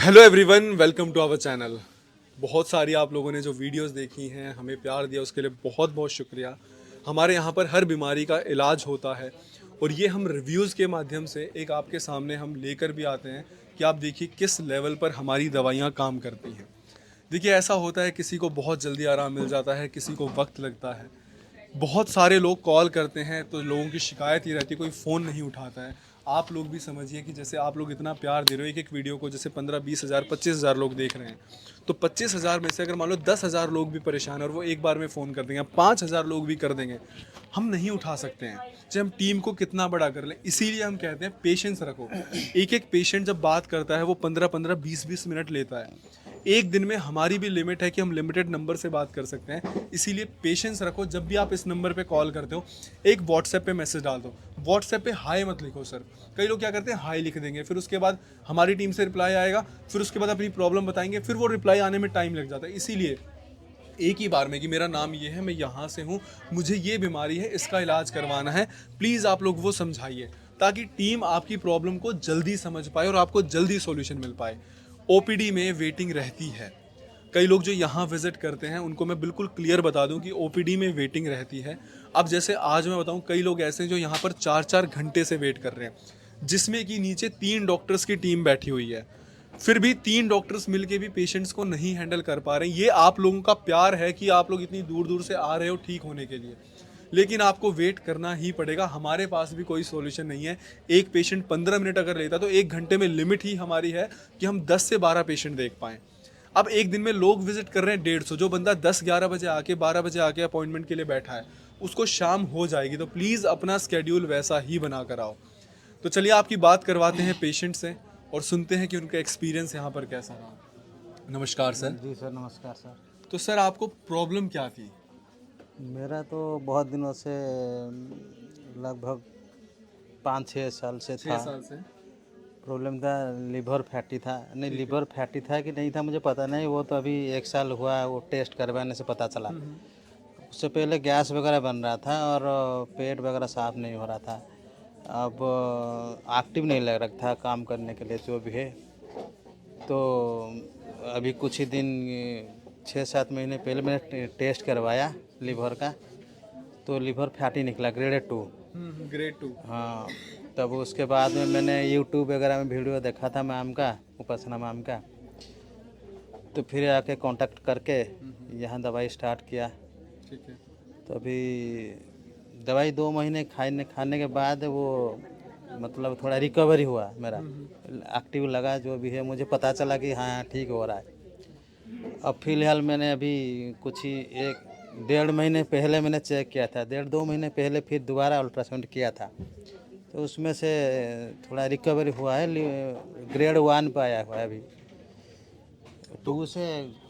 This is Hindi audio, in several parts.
Hello everyone, welcome to our channel. बहुत सारी आप लोगों ने जो वीडियोस देखी हैं, हमें प्यार दिया, उसके लिए बहुत बहुत शुक्रिया। हमारे यहाँ पर हर बीमारी का इलाज होता है और ये हम रिव्यूज़ के माध्यम से एक आपके सामने हम लेकर भी आते हैं कि आप देखिए किस लेवल पर हमारी दवाइयाँ काम करती हैं। देखिए, ऐसा होता है, किसी को बहुत जल्दी आराम मिल जाता है, किसी को वक्त लगता है। बहुत सारे लोग कॉल करते हैं तो लोगों की शिकायत ये रहती है, कोई फ़ोन नहीं उठाता है। आप लोग भी समझिए कि जैसे आप लोग इतना प्यार दे रहे हो, एक एक वीडियो को जैसे 15-20 हज़ार 25 हज़ार लोग देख रहे हैं, तो 25 हज़ार में से अगर मान लो 10 हज़ार लोग भी परेशान है और वो एक बार में फ़ोन कर देंगे, 5 हज़ार लोग भी कर देंगे, हम नहीं उठा सकते हैं। चाहे हम टीम को कितना बड़ा कर लें, इसीलिए हम कहते हैं पेशेंस रखो। एक एक पेशेंट जब बात करता है वो 15-15 20-20 मिनट लेता है। एक दिन में हमारी भी लिमिट है कि हम लिमिटेड नंबर से बात कर सकते हैं, इसीलिए पेशेंस रखो। जब भी आप इस नंबर पे कॉल करते हो, एक व्हाट्सएप पे मैसेज डाल दो। व्हाट्सएप पे हाय मत लिखो सर। कई लोग क्या करते हैं, हाय लिख देंगे, फिर उसके बाद हमारी टीम से रिप्लाई आएगा, फिर उसके बाद अपनी प्रॉब्लम बताएंगे, फिर वो रिप्लाई आने में टाइम लग जाता है। इसीलिए एक ही बार में कि मेरा नाम ये है, मैं यहाँ से हूँ, मुझे ये बीमारी है, इसका इलाज करवाना है, प्लीज़ आप लोग वो समझाइए, ताकि टीम आपकी प्रॉब्लम को जल्दी समझ पाए और आपको जल्दी सॉल्यूशन मिल पाए। ओपीडी में वेटिंग रहती है। कई लोग जो यहाँ विजिट करते हैं उनको मैं बिल्कुल क्लियर बता दूं कि ओपीडी में वेटिंग रहती है। अब जैसे आज मैं बताऊं, कई लोग ऐसे हैं जो यहाँ पर 4-4 घंटे से वेट कर रहे हैं, जिसमें कि नीचे 3 डॉक्टर्स की टीम बैठी हुई है। फिर भी 3 डॉक्टर्स मिलके भी पेशेंट्स को नहीं हैंडल कर पा रहे हैं। ये आप लोगों का प्यार है कि आप लोग इतनी दूर दूर से आ रहे हो ठीक होने के लिए, लेकिन आपको वेट करना ही पड़ेगा। हमारे पास भी कोई सॉल्यूशन नहीं है। एक पेशेंट 15 मिनट अगर लेता तो 1 घंटे में लिमिट ही हमारी है कि हम 10 से 12 पेशेंट देख पाएँ। अब एक दिन में लोग विजिट कर रहे हैं 150। जो बंदा 10-11 बजे आके 12 बजे आके अपॉइंटमेंट के लिए बैठा है, उसको शाम हो जाएगी। तो प्लीज़ अपना स्केड्यूल वैसा ही बना कर आओ। तो चलिए आपकी बात करवाते हैं पेशेंट से और सुनते हैं कि उनका एक्सपीरियंस यहाँ पर कैसा रहा। नमस्कार सर। जी सर, नमस्कार सर। तो सर, आपको प्रॉब्लम क्या थी? मेरा तो बहुत दिनों से लगभग 5-6 साल से 6 था। साल से? प्रॉब्लम था, लीवर फैटी था। नहीं, लीवर फैटी था कि नहीं था मुझे पता नहीं, वो तो अभी 1 साल हुआ वो टेस्ट करवाने से पता चला। उससे पहले गैस वगैरह बन रहा था और पेट वगैरह साफ नहीं हो रहा था। अब एक्टिव नहीं लग रहा था काम करने के लिए जो भी है। तो अभी कुछ ही दिन 6-7 महीने पहले मैंने टेस्ट करवाया लीवर का, तो लीवर फैटी निकला, ग्रेड 2। ग्रेड 2? हाँ, तब उसके बाद में मैंने यूट्यूब वगैरह में वीडियो देखा था मैम का, उपासना मैम का, तो फिर आके कांटेक्ट करके यहाँ दवाई स्टार्ट किया। ठीक है। तो अभी दवाई 2 महीने खाने के बाद वो मतलब थोड़ा रिकवरी हुआ मेरा, एक्टिव लगा जो भी है, मुझे पता चला कि हाँ ठीक हो रहा है। अब फिलहाल मैंने अभी कुछ ही 1-1.5 महीने पहले मैंने चेक किया था, 1.5-2 महीने पहले फिर दोबारा अल्ट्रासाउंड किया था, तो उसमें से थोड़ा रिकवरी हुआ है। ग्रेड 1 पे आया हुआ है अभी। 2 से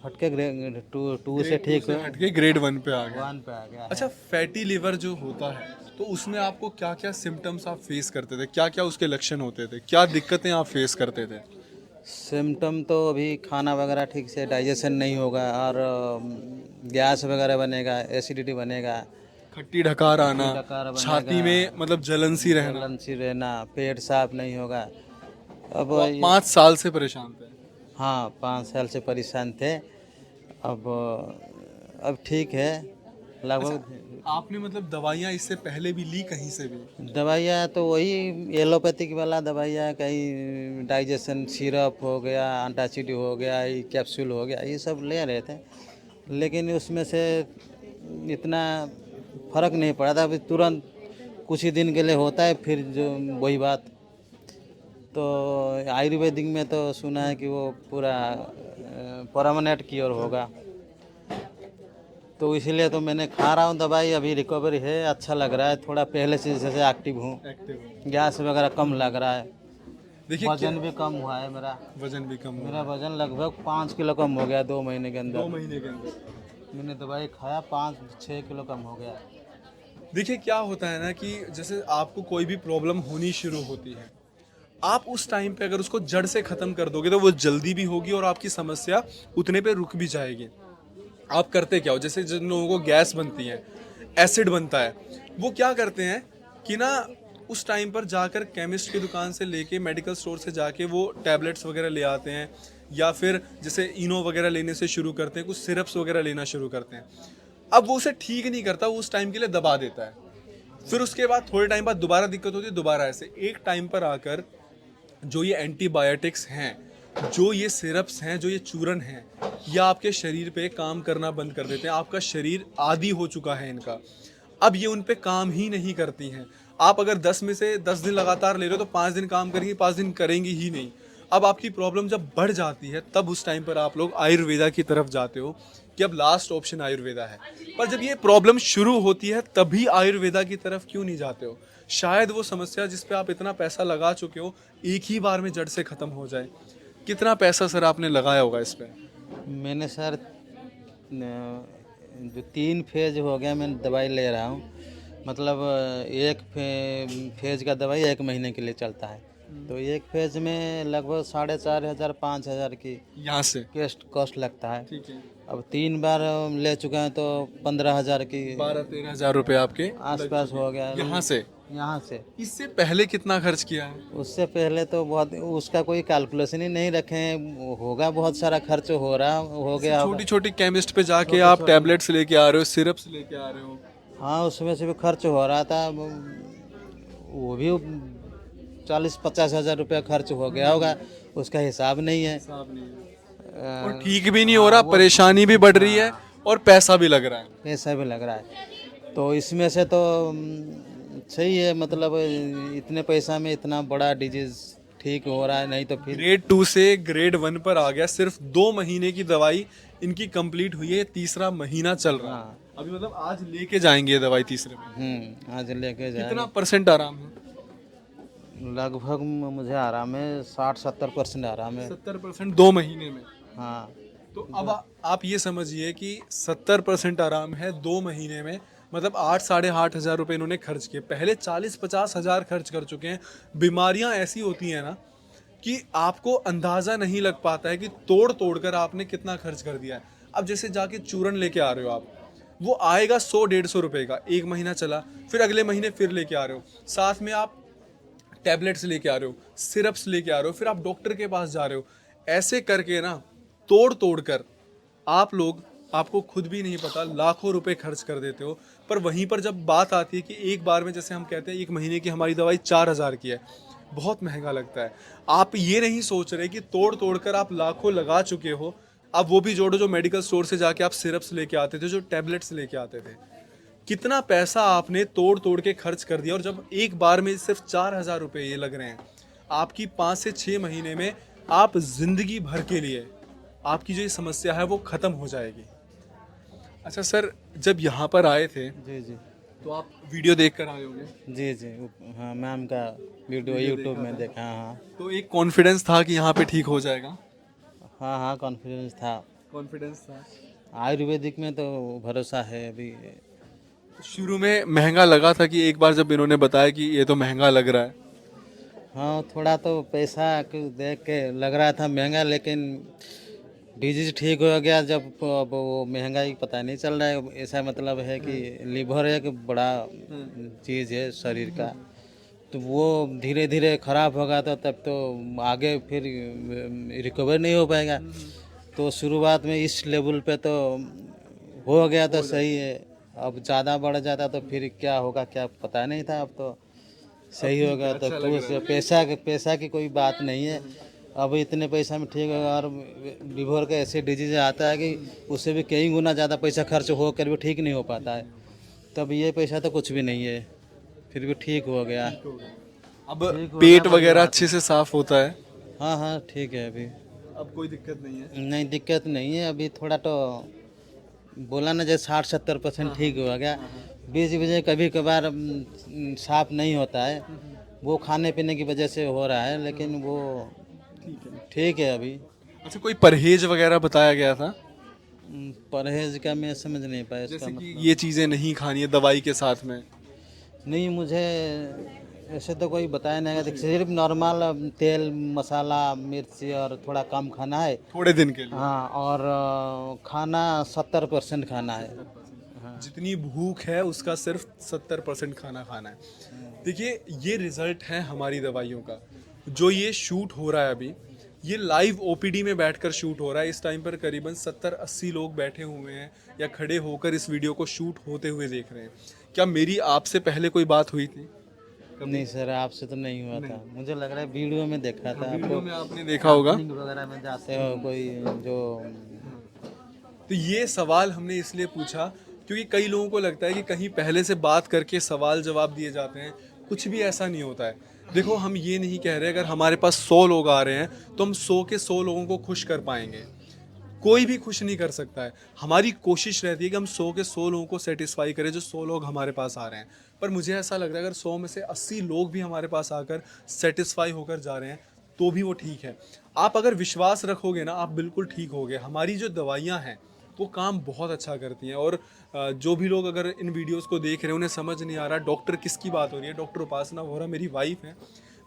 हटके ग्रेड 2 से ठीक हट के ग्रेड 1 पे आ गया। 1 पे आ गया अच्छा, है। फैटी लिवर जो होता है, तो उसमें आपको क्या क्या सिम्टम्स आप फेस करते थे, क्या क्या उसके लक्षण होते थे, क्या दिक्कतें आप फेस करते थे? सिम्टम तो अभी खाना वगैरह ठीक से डाइजेशन नहीं होगा और गैस वगैरह बनेगा, एसिडिटी बनेगा, खट्टी ढकार आना, डकार छाती बनेगा, में मतलब जलन सी रहना। जलन सी रहना, पेट साफ नहीं होगा। अब तो आप 5 साल से परेशान थे? हाँ, 5 साल से परेशान थे। अब ठीक है लगभग। आपने मतलब दवाइयाँ इससे पहले भी ली कहीं से भी? दवाइयाँ तो वही एलोपैथिक वाला दवाइयाँ, कहीं डाइजेशन सिरप हो गया, एंटासिड हो गया, ये कैप्सूल हो गया, ये सब ले रहे थे, लेकिन उसमें से इतना फर्क नहीं पड़ा था। अभी तुरंत कुछ ही दिन के लिए होता है, फिर जो वही बात। तो आयुर्वेदिक में तो सुना है कि वो पूरा परमानेंट क्योर होगा, तो इसीलिए तो मैंने खा रहा हूँ दवाई। अभी रिकवरी है, अच्छा लग रहा है, थोड़ा पहले से जैसे एक्टिव हूँ, एक्टिव? गैस वगैरह कम लग रहा है, देखिए, वजन भी कम हुआ है मेरा। वजन भी कम मेरा हुआ? वजन लगभग 5 किलो कम हो गया 2 महीने के 2 अंदर। महीने के अंदर? मैंने दवाई खाया, 5-6 किलो कम हो गया। देखिए, क्या होता है ना कि जैसे आपको कोई भी प्रॉब्लम होनी शुरू होती है, आप उस टाइम पे अगर उसको जड़ से ख़त्म कर दोगे तो वो जल्दी भी होगी और आपकी समस्या उतने पे रुक भी जाएगी। आप करते क्या हो, जैसे जिन लोगों को गैस बनती है, एसिड बनता है, वो क्या करते हैं कि ना उस टाइम पर जाकर केमिस्ट की दुकान से लेके मेडिकल स्टोर से जाके वो टैबलेट्स वगैरह ले आते हैं, या फिर जैसे इनो वगैरह लेने से शुरू करते हैं, कुछ सिरप्स वगैरह लेना शुरू करते हैं। अब वो उसे ठीक नहीं करता, वो उस टाइम के लिए दबा देता है। फिर उसके बाद थोड़े टाइम बाद दोबारा दिक्कत होती है, दोबारा ऐसे एक टाइम पर आकर जो ये एंटीबायोटिक्स हैं, जो ये सिरप्स हैं, जो ये चूरन हैं, ये आपके शरीर पे काम करना बंद कर देते हैं। आपका शरीर आदी हो चुका है इनका, अब ये उन पे काम ही नहीं करती हैं। आप अगर 10 में से 10 दिन लगातार ले रहे हो तो 5 दिन काम करेंगी, 5 दिन करेंगी ही नहीं। अब आपकी प्रॉब्लम जब बढ़ जाती है तब उस टाइम पर आप लोग आयुर्वेदा की तरफ जाते हो कि अब लास्ट ऑप्शन आयुर्वेदा है। पर जब ये प्रॉब्लम शुरू होती है तभी आयुर्वेदा की तरफ क्यों नहीं जाते हो? शायद वो समस्या जिस पे आप इतना पैसा लगा चुके हो एक ही बार में जड़ से ख़त्म हो जाए। कितना पैसा सर आपने लगाया होगा इस पे? मैंने सर जो 3 फेज हो गया मैं दवाई ले रहा हूँ, मतलब एक फेज का दवाई 1 महीने के लिए चलता है। तो एक फेज में लगभग 4,500 5,000 की यहाँ से कॉस्ट लगता है। ठीक है, अब 3 बार ले चुके हैं तो 15,000 की 12-13 हज़ार रुपये आपके आसपास हो गया यहाँ से। यहाँ से। इससे पहले कितना खर्च किया है? उससे पहले तो बहुत, उसका कोई कैलकुलेशन ही नहीं रखे हैं, होगा बहुत सारा खर्च हो रहा हो गया होगा। छोटी छोटी केमिस्ट पे जाके आप टैबलेट्स लेके आ रहे हो, सिरप्स लेके आ रहे हो। हाँ, उसमें से भी खर्च हो रहा था, वो भी 40-50 हज़ार रुपया खर्च हो गया होगा, उसका हिसाब नहीं है। और ठीक भी नहीं हो रहा, परेशानी भी बढ़ रही है और पैसा भी लग रहा है। पैसा भी लग रहा है। तो इसमें से तो सही है, मतलब इतने पैसा में इतना बड़ा डिजीज ठीक हो रहा है, नहीं तो फिर ग्रेड 2 से ग्रेड 1 पर आ गया। सिर्फ 2 महीने की दवाई इनकी कंप्लीट हुई है, तीसरा महीना चल रहा है। अभी मतलब आज लेके जाएंगे ये दवाई तीसरे में। आज लेके जाए। कितना परसेंट आराम है? लगभग मुझे आराम है 60-70% आराम है। 70% 2 महीने में। हाँ, तो अब आप ये समझिए कि 70% आराम है 2 महीने में, मतलब 8-8.5 हज़ार रुपये इन्होंने खर्च किए। पहले 40-50 हज़ार खर्च कर चुके हैं। बीमारियां ऐसी होती हैं ना कि आपको अंदाज़ा नहीं लग पाता है कि तोड़ तोड़ कर आपने कितना खर्च कर दिया है। अब जैसे जाके चूरन लेके आ रहे हो आप, वो आएगा 100-150 रुपये का, 1 महीना चला, फिर अगले महीने फिर लेके आ रहे हो, साथ में आप टैबलेट्स लेके आ रहे हो, सिरप्स लेके आ रहे हो, फिर आप डॉक्टर के पास जा रहे हो। ऐसे करके ना तोड़ तोड़ कर आप लोग, आपको खुद भी नहीं पता, लाखों रुपए खर्च कर देते हो। पर वहीं पर जब बात आती है कि एक बार में, जैसे हम कहते हैं 1 महीने की हमारी दवाई 4,000 की है, बहुत महंगा लगता है। आप ये नहीं सोच रहे कि तोड़ तोड़ कर आप लाखों लगा चुके हो। अब वो भी जोड़ो जो मेडिकल स्टोर से जाके आप सिरप्स लेके आते थे, जो टैबलेट्स लेके आते थे, कितना पैसा आपने तोड़ तोड़ के खर्च कर दिया। और जब एक बार में सिर्फ 4,000 रुपये ये लग रहे हैं, आपकी 5 से 6 महीने में आप जिंदगी भर के लिए आपकी जो ये समस्या है वो ख़त्म हो जाएगी। अच्छा सर, जब यहाँ पर आए थे जी जी तो आप वीडियो देख कर आए होंगे? जी जी। हाँ, मैम का वीडियो यूट्यूब में देखा। हाँ तो एक कॉन्फिडेंस था कि यहाँ पे ठीक हो जाएगा? हाँ हाँ, कॉन्फिडेंस था। कॉन्फिडेंस था। आयुर्वेदिक में तो भरोसा है अभी। शुरू में महंगा लगा था कि एक बार जब इन्होंने बताया कि ये तो महंगा लग रहा है? हाँ, थोड़ा तो पैसा देख के लग रहा था महंगा, लेकिन डिजीज ठीक हो गया जब, अब वो महंगाई पता नहीं चल रहा है। ऐसा मतलब है कि लीवर एक बड़ा चीज़ है शरीर का, तो वो धीरे धीरे खराब होगा तो तब तो आगे फिर रिकवर नहीं हो पाएगा। तो शुरुआत में इस लेवल पे तो हो गया तो सही है, अब ज़्यादा बढ़ जाता तो फिर क्या होगा क्या पता नहीं था। अब तो सही हो गया तो पैसा की कोई बात नहीं है। अब इतने पैसा में ठीक होगा। और लीवर का ऐसे डिजीज आता है कि उससे भी कई गुना ज़्यादा पैसा खर्च होकर भी ठीक नहीं हो पाता है। तब ये पैसा तो कुछ भी नहीं है, फिर भी ठीक हो गया। अब पेट वगैरह अच्छे से साफ होता है? हाँ हाँ, ठीक है अभी। अब कोई दिक्कत नहीं है? नहीं, दिक्कत नहीं है अभी। थोड़ा तो बोला ना, जैसे 60-70% ठीक हो गया। बीच बीच कभी कभार साफ नहीं होता है, वो खाने पीने की वजह से हो रहा है, लेकिन वो ठीक है अभी। अच्छा, कोई परहेज वगैरह बताया गया था? परहेज का मैं समझ नहीं पाया इसका जैसे कि ये चीज़ें नहीं खानी है दवाई के साथ में? नहीं, मुझे ऐसे तो कोई बताया नहीं गया। सिर्फ नॉर्मल तेल मसाला मिर्ची और थोड़ा कम खाना है थोड़े दिन के लिए? हाँ, और खाना 70% खाना है। जितनी भूख है उसका सिर्फ 70% खाना खाना है। देखिए, ये रिजल्ट है हमारी दवाइयों का। जो ये शूट हो रहा है अभी, ये लाइव ओपीडी में बैठकर शूट हो रहा है। इस टाइम पर करीबन 70-80 लोग बैठे हुए हैं या खड़े होकर इस वीडियो को शूट होते हुए देख रहे हैं। क्या मेरी आपसे पहले कोई बात हुई थी? नहीं सर, आपसे तो नहीं हुआ था। मुझे लग रहा है वीडियो में देखा था वीडियो आपको, में आपने देखा होगा। मीटिंग वगैरह में जाते हो कोई जो। तो ये सवाल हमने इसलिए पूछा क्योंकि कई लोगों को लगता है कि कहीं पहले से बात करके सवाल जवाब दिए जाते हैं। कुछ भी ऐसा नहीं होता है। देखो, हम ये नहीं कह रहे अगर हमारे पास 100 लोग आ रहे हैं तो हम 100 के 100 लोगों को खुश कर पाएंगे। कोई भी खुश नहीं कर सकता है। हमारी कोशिश रहती है कि हम 100 के 100 लोगों को सेटिस्फाई करें जो 100 लोग हमारे पास आ रहे हैं। पर मुझे ऐसा लग रहा है अगर 100 में से 80 लोग भी हमारे पास आकर सेटिस्फाई होकर जा रहे हैं तो भी वो ठीक है। आप अगर विश्वास रखोगे ना, आप बिल्कुल ठीक होगे। हमारी जो दवाइयाँ हैं वो काम बहुत अच्छा करती हैं। और जो भी लोग अगर इन वीडियोस को देख रहे हैं उन्हें समझ नहीं आ रहा डॉक्टर किसकी बात हो रही है, डॉक्टर उपासना वोहरा मेरी वाइफ है।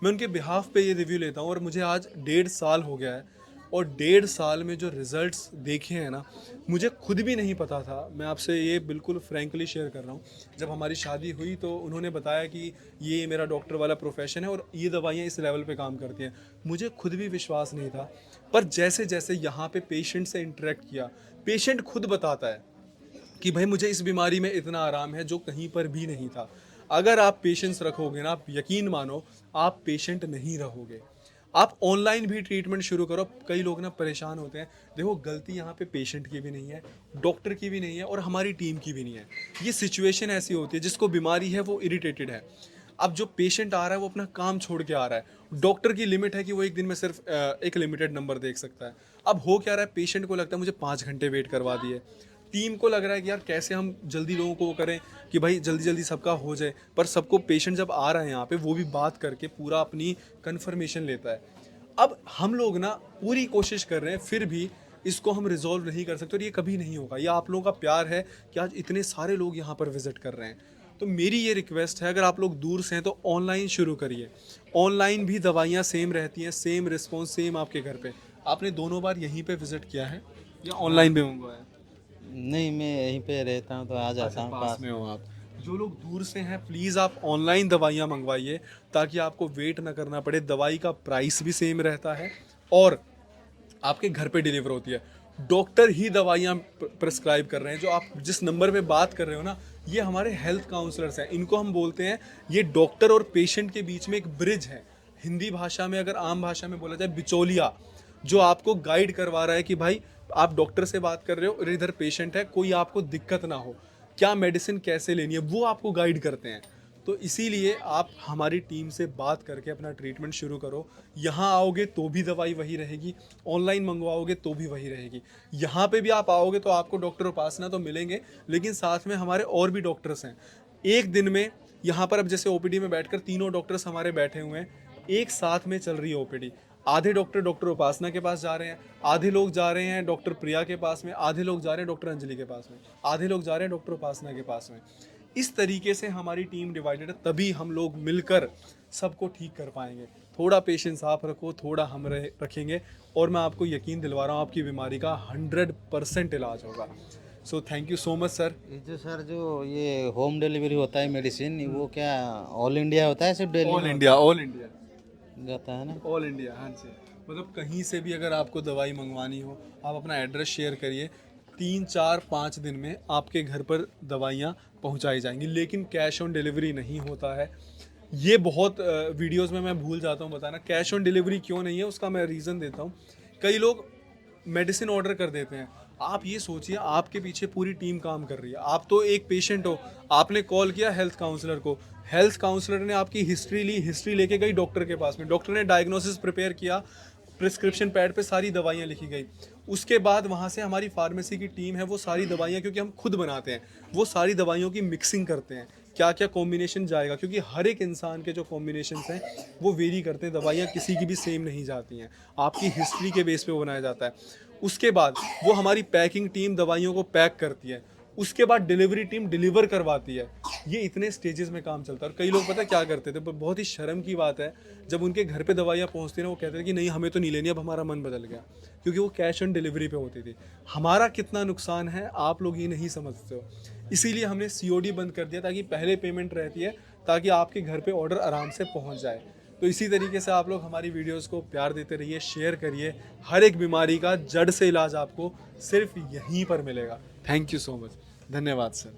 मैं उनके बिहाफ पे ये रिव्यू लेता हूँ और मुझे आज 1.5 साल हो गया है। और 1.5 साल में जो रिजल्ट्स देखे हैं ना, मुझे खुद भी नहीं पता था। मैं आपसे ये बिल्कुल फ्रैंकली शेयर कर रहा हूँ। जब हमारी शादी हुई तो उन्होंने बताया कि ये मेरा डॉक्टर वाला प्रोफेशन है और ये दवाइयाँ इस लेवल पे काम करती हैं। मुझे खुद भी विश्वास नहीं था। पर जैसे जैसे यहाँ पे पेशेंट से इंटरेक्ट किया, पेशेंट खुद बताता है कि भाई मुझे इस बीमारी में इतना आराम है जो कहीं पर भी नहीं था। अगर आप पेशेंस रखोगे ना, आप यकीन मानो, आप पेशेंट नहीं रहोगे। आप ऑनलाइन भी ट्रीटमेंट शुरू करो। कई लोग ना परेशान होते हैं। देखो, गलती यहाँ पे पेशेंट की भी नहीं है, डॉक्टर की भी नहीं है और हमारी टीम की भी नहीं है। ये सिचुएशन ऐसी होती है, जिसको बीमारी है वो इरिटेटेड है। अब जो पेशेंट आ रहा है वो अपना काम छोड़ के आ रहा है। डॉक्टर की लिमिट है कि वो एक दिन में सिर्फ एक लिमिटेड नंबर देख सकता है। अब हो क्या रहा है, पेशेंट को लगता है मुझे 5 घंटे वेट करवा दिए। टीम को लग रहा है कि यार कैसे हम जल्दी लोगों को वो करें कि भाई जल्दी जल्दी सबका हो जाए। पर सबको, पेशेंट जब आ रहा है यहाँ पे, वो भी बात करके पूरा अपनी कंफर्मेशन लेता है। अब हम लोग ना पूरी कोशिश कर रहे हैं, फिर भी इसको हम रिजॉल्व नहीं कर सकते और ये कभी नहीं होगा। ये आप लोगों का प्यार है कि आज इतने सारे लोग यहाँ पर विजिट कर रहे हैं। तो मेरी ये रिक्वेस्ट है, अगर आप लोग दूर से हैं तो ऑनलाइन शुरू करिए। ऑनलाइन भी दवाइयाँ सेम रहती हैं, सेम रिस्पॉन्स, सेम आपके घर पे। आपने दोनों बार यहीं पे विजिट किया है या ऑनलाइन भी मंगवाया? नहीं, मैं यहीं पे रहता हूँ तो आ जाता हूँ पास में हो आप। जो लोग दूर से हैं, प्लीज़ आप ऑनलाइन दवाइयाँ मंगवाइए ताकि आपको वेट ना करना पड़े। दवाई का प्राइस भी सेम रहता है और आपके घर पे डिलीवर होती है। डॉक्टर ही दवाइयाँ प्रिस्क्राइब कर रहे हैं। जो आप जिस नंबर पे बात कर रहे हो ना, ये हमारे हेल्थ काउंसलर्स हैं। इनको हम बोलते हैं, ये डॉक्टर और पेशेंट के बीच में एक ब्रिज है। हिंदी भाषा में, अगर आम भाषा में बोला जाए, बिचौलिया, जो आपको गाइड करवा रहा है कि भाई आप डॉक्टर से बात कर रहे हो और इधर पेशेंट है, कोई आपको दिक्कत ना हो, क्या मेडिसिन कैसे लेनी है, वो आपको गाइड करते हैं। तो इसीलिए आप हमारी टीम से बात करके अपना ट्रीटमेंट शुरू करो। यहाँ आओगे तो भी दवाई वही रहेगी, ऑनलाइन मंगवाओगे तो भी वही रहेगी। यहाँ पे भी आप आओगे तो आपको डॉक्टर उपासना तो मिलेंगे, लेकिन साथ में हमारे और भी डॉक्टर्स हैं। एक दिन में यहाँ पर, अब जैसे ओपीडी में बैठकर तीनों डॉक्टर्स हमारे बैठे हुए हैं, एक साथ में चल रही है ओपीडी। आधे डॉक्टर डॉक्टर उपासना के पास जा रहे हैं, आधे लोग जा रहे हैं डॉक्टर प्रिया के पास में, आधे लोग जा रहे हैं डॉक्टर अंजलि के पास में, आधे लोग जा रहे हैं डॉक्टर उपासना के पास में। इस तरीके से हमारी टीम डिवाइडेड है, तभी हम लोग मिलकर सबको ठीक कर पाएंगे। थोड़ा पेशेंस आप रखो, थोड़ा हम रखेंगे और मैं आपको यकीन दिलवा रहा हूँ आपकी बीमारी का 100% इलाज होगा। So thank you so much sir. ये जो सर, जो ये होम डिलीवरी होता है मेडिसिन, वो क्या ऑल इंडिया होता है, सिर्फ दिल्ली ऑल में इंडिया, ऑल इंडिया जाता है ना? ऑल इंडिया, हाँ जी। मतलब कहीं से भी अगर आपको दवाई मंगवानी हो, आप अपना एड्रेस शेयर करिए, 3-4-5 दिन में आपके घर पर दवाइयाँ पहुंचाई जाएंगी। लेकिन कैश ऑन डिलीवरी नहीं होता है। ये बहुत वीडियोस में मैं भूल जाता हूँ बताना, कैश ऑन डिलीवरी क्यों नहीं है उसका मैं रीज़न देता हूँ। कई लोग मेडिसिन ऑर्डर कर देते हैं। आप ये सोचिए, आपके पीछे पूरी टीम काम कर रही है। आप तो एक पेशेंट हो, आपने कॉल किया हेल्थ काउंसलर को, हेल्थ काउंसलर ने आपकी हिस्ट्री ली, हिस्ट्री लेके गई डॉक्टर के पास में, डॉक्टर ने डायग्नोसिस प्रिपेयर किया, प्रिस्क्रिप्शन पैड पे सारी दवाइयाँ लिखी गई। उसके बाद वहाँ से हमारी फार्मेसी की टीम है, वो सारी दवाइयाँ, क्योंकि हम खुद बनाते हैं, वो सारी दवाइयों की मिक्सिंग करते हैं, क्या क्या कॉम्बिनेशन जाएगा, क्योंकि हर एक इंसान के जो कॉम्बिनेशंस हैं वो वेरी करते हैं। दवाइयाँ किसी की भी सेम नहीं जाती हैं, आपकी हिस्ट्री के बेस पे वो बनाया जाता है। उसके बाद वो हमारी पैकिंग टीम दवाइयों को पैक करती है, उसके बाद डिलीवरी टीम डिलीवर करवाती है। ये इतने स्टेजेस में काम चलता है। और कई लोग पता क्या करते थे, बहुत ही शर्म की बात है, जब उनके घर पे दवाइयाँ पहुँचती ना, वो कहते थे कि नहीं हमें तो नहीं लेनी, अब हमारा मन बदल गया, क्योंकि वो कैश ऑन डिलीवरी पे होती थी। हमारा कितना नुकसान है आप लोग ये नहीं समझते हो। इसीलिए हमने COD बंद कर दिया, ताकि पहले पेमेंट रहती है ताकि आपके घर पे ऑर्डर आराम से पहुंच जाए। तो इसी तरीके से आप लोग हमारी वीडियोस को प्यार देते रहिए, शेयर करिए। हर एक बीमारी का जड़ से इलाज आपको सिर्फ यहीं पर मिलेगा। Thank you so much. धन्यवाद सर।